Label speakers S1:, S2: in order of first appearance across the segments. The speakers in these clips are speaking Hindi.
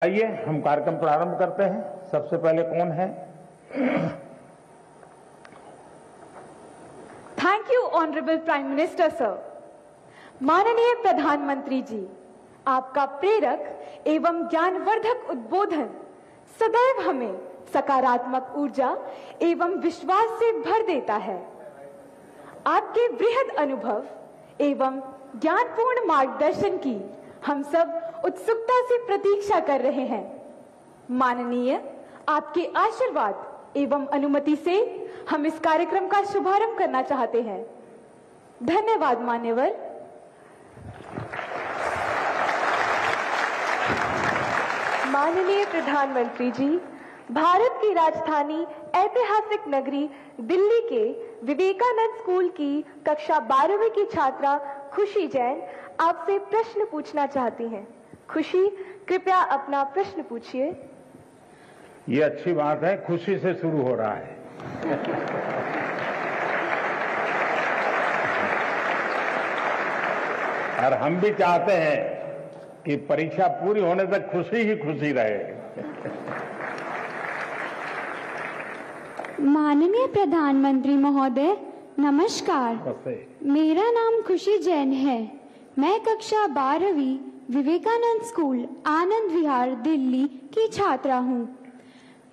S1: आइए हम कार्यक्रम प्रारंभ करते हैं। सबसे पहले कौन है?
S2: Thank you honourable prime minister sir. माननीय प्रधानमंत्री जी, आपका प्रेरक एवं ज्ञानवर्धक उद्बोधन सदैव हमें सकारात्मक ऊर्जा एवं विश्वास से भर देता है। आपके बृहद अनुभव एवं ज्ञानपूर्ण मार्गदर्शन की हम सब उत्सुकता से प्रतीक्षा कर रहे हैं। माननीय, आपके आशीर्वाद एवं अनुमति से हम इस कार्यक्रम का शुभारंभ करना चाहते हैं। धन्यवाद मान्यवर। माननीय प्रधानमंत्री जी, भारत की राजधानी ऐतिहासिक नगरी दिल्ली के विवेकानंद स्कूल की कक्षा 12वीं की छात्रा खुशी जैन आपसे प्रश्न पूछना चाहती हैं। खुशी, कृपया अपना प्रश्न पूछिए।
S1: ये अच्छी बात है, खुशी से शुरू हो रहा है। और हम भी चाहते हैं कि परीक्षा पूरी होने तक खुशी ही खुशी रहे।
S3: माननीय प्रधानमंत्री महोदय, नमस्कार। मेरा नाम खुशी जैन है। मैं कक्षा 12वीं विवेकानंद स्कूल आनंद विहार दिल्ली की छात्रा हूँ।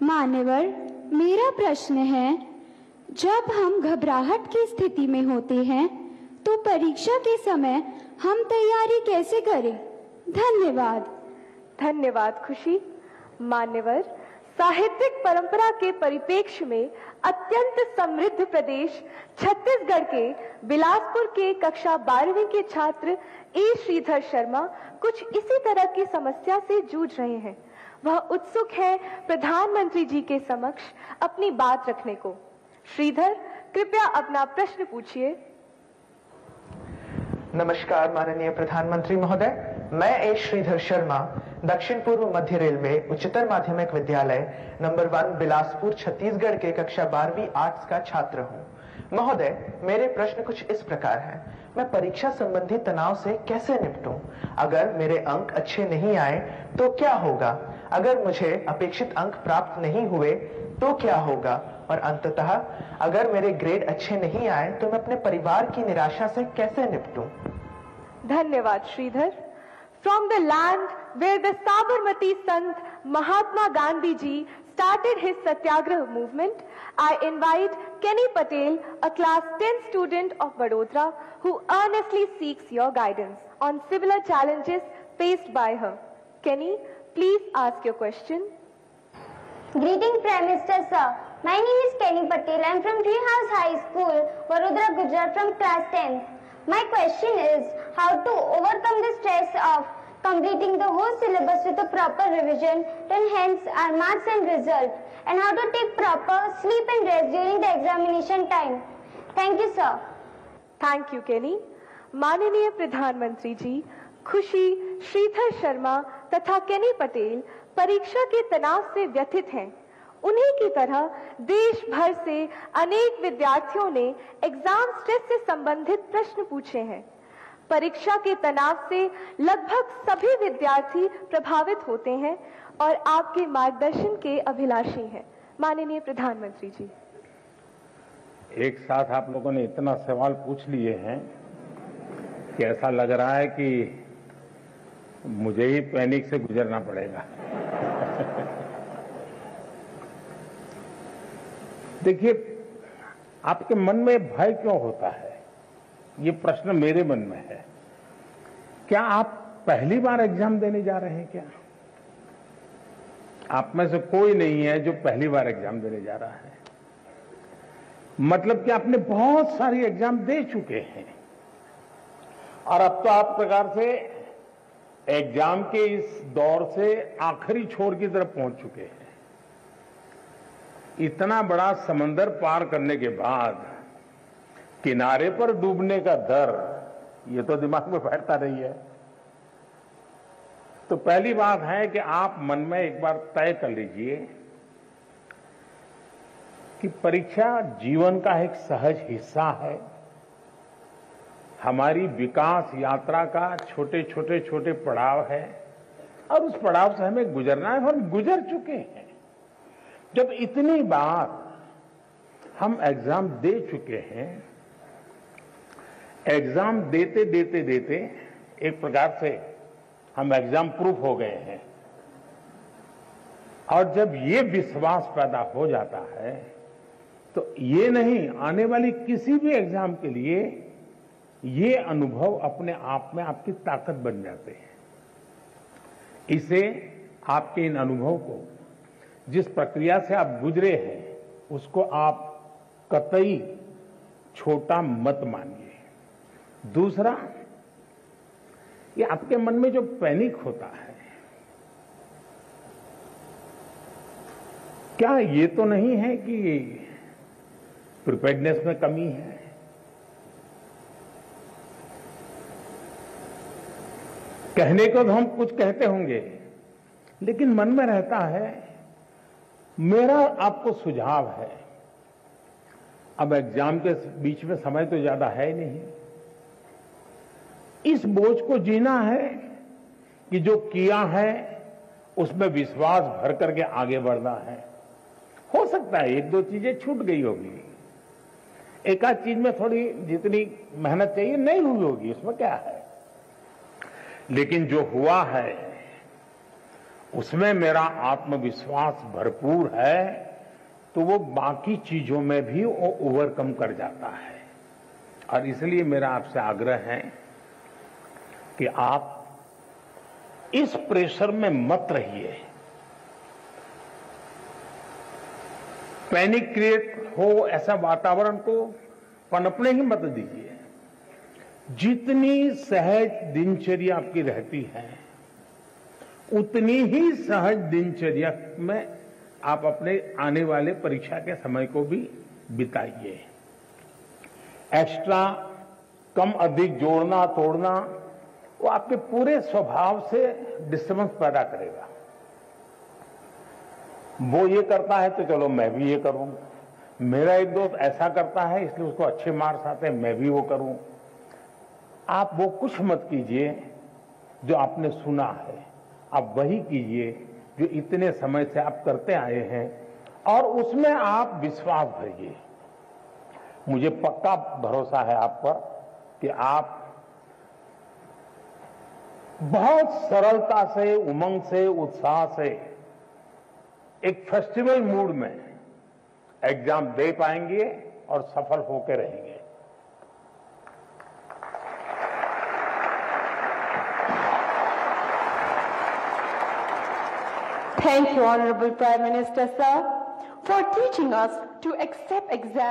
S3: मान्यवर, मेरा प्रश्न है, जब हम घबराहट की स्थिति में होते हैं तो परीक्षा के समय हम तैयारी कैसे करें? धन्यवाद।
S2: धन्यवाद खुशी। मान्यवर, साहित्यिक परंपरा के परिप्रेक्ष्य में अत्यंत समृद्ध प्रदेश छत्तीसगढ़ के बिलासपुर के कक्षा 12वीं के छात्र ए श्रीधर शर्मा कुछ इसी तरह की समस्या से जूझ रहे हैं। वह उत्सुक है प्रधानमंत्री जी के समक्ष अपनी बात रखने को। श्रीधर, कृपया अपना प्रश्न पूछिए।
S4: नमस्कार माननीय प्रधानमंत्री महोदय, मैं ए श्रीधर शर्मा दक्षिण पूर्व मध्य रेलवे उच्चतर माध्यमिक विद्यालय नंबर 1 बिलासपुर छत्तीसगढ़ के कक्षा 12वीं आर्ट्स का छात्र हूँ। महोदय, मेरे प्रश्न कुछ इस प्रकार हैं। मैं परीक्षा संबंधी तनाव से कैसे निपटूं? अगर मेरे अंक अच्छे नहीं आए तो क्या होगा? अगर मुझे अपेक्षित अंक प्राप्त नहीं हुए तो क्या होगा? और अंततः अगर मेरे ग्रेड अच्छे नहीं आए तो मैं अपने परिवार की निराशा से कैसे निपटूं?
S2: धन्यवाद Shridhar. From the land where the Sabarmati Sant Mahatma Gandhi ji started his Satyagraha movement, I invite Kenny Patel, a class 10 student of Vadodara, who earnestly seeks your guidance on similar challenges faced by her. Kenny, please ask your question.
S5: Greeting Prime Minister sir. My name is Kenny Patel. I am from Treehouse High School, Vadodara, Gujarat, from class 10th. My question is how to overcome the stress of completing the whole syllabus with a proper revision to enhance our marks and result, and how to take proper sleep and rest during the examination time. Thank you, sir.
S2: Thank you, Kenny. माननीय प्रधानमंत्री जी, खुशी, श्रीधर शर्मा तथा केनी पटेल परीक्षा के तनाव से व्यथित हैं। उन्हीं की तरह देश भर से अनेक विद्यार्थियों ने एग्जाम स्ट्रेस से संबंधित प्रश्न पूछे हैं। परीक्षा के तनाव से लगभग सभी विद्यार्थी प्रभावित होते हैं और आपके मार्गदर्शन के अभिलाषी हैं। माननीय प्रधानमंत्री जी,
S1: एक साथ आप लोगों ने इतना सवाल पूछ लिए हैं कि ऐसा लग रहा है कि मुझे ही पैनिक से गुजरना पड़ेगा। देखिए, आपके मन में भय क्यों होता है, ये प्रश्न मेरे मन में है। क्या आप पहली बार एग्जाम देने जा रहे हैं? क्या आप में से कोई नहीं है जो पहली बार एग्जाम देने जा रहा है? मतलब कि आपने बहुत सारी एग्जाम दे चुके हैं और अब तो आप प्रकार से एग्जाम के इस दौर से आखिरी छोर की तरफ पहुंच चुके हैं। इतना बड़ा समंदर पार करने के बाद किनारे पर डूबने का डर, ये तो दिमाग में बैठता नहीं है। तो पहली बात है कि आप मन में एक बार तय कर लीजिए कि परीक्षा जीवन का एक सहज हिस्सा है। हमारी विकास यात्रा का छोटे छोटे पड़ाव है और उस पड़ाव से हमें गुजरना है, हम गुजर चुके हैं। जब इतनी बार हम एग्जाम दे चुके हैं, एग्जाम देते देते देते एक प्रकार से हम एग्जाम प्रूफ हो गए हैं, और जब ये विश्वास पैदा हो जाता है तो ये नहीं, आने वाली किसी भी एग्जाम के लिए ये अनुभव अपने आप में आपकी ताकत बन जाते हैं। इसे, आपके इन अनुभव को, जिस प्रक्रिया से आप गुजरे हैं, उसको आप कतई छोटा मत मानिए। दूसरा, ये आपके मन में जो पैनिक होता है, क्या ये तो नहीं है कि प्रिपेयर्डनेस में कमी है? कहने को तो हम कुछ कहते होंगे, लेकिन मन में रहता है। मेरा आपको सुझाव है, अब एग्जाम के बीच में समय तो ज्यादा है नहीं, इस बोझ को जीना है कि जो किया है उसमें विश्वास भर करके आगे बढ़ना है। हो सकता है एक दो चीजें छूट गई होगी, एक आध चीज में थोड़ी जितनी मेहनत चाहिए नहीं हुई होगी, उसमें क्या है, लेकिन जो हुआ है उसमें मेरा आत्मविश्वास भरपूर है, तो वो बाकी चीजों में भी वो ओवरकम कर जाता है। और इसलिए मेरा आपसे आग्रह है कि आप इस प्रेशर में मत रहिए, पैनिक क्रिएट हो ऐसा वातावरण को पनपने ही मत दीजिए। जितनी सहज दिनचर्या आपकी रहती है, उतनी ही सहज दिनचर्या में आप अपने आने वाले परीक्षा के समय को भी बिताइए। एक्स्ट्रा, कम अधिक, जोड़ना तोड़ना, वो आपके पूरे स्वभाव से डिस्टर्बेंस पैदा करेगा। वो ये करता है तो चलो मैं भी ये करूं, मेरा एक दोस्त ऐसा करता है इसलिए उसको अच्छे मार्क्स आते हैं, मैं भी वो करूं। आप वो कुछ मत कीजिए जो आपने सुना है, आप वही कीजिए जो इतने समय से आप करते आए हैं, और उसमें आप विश्वास भरिए। मुझे पक्का भरोसा है आप पर कि आप बहुत सरलता से, उमंग से, उत्साह से, एक फेस्टिवल मूड में एग्जाम दे पाएंगे और सफल होकर रहेंगे।
S6: Thank you, Honorable Prime Minister, sir, for teaching us to accept exams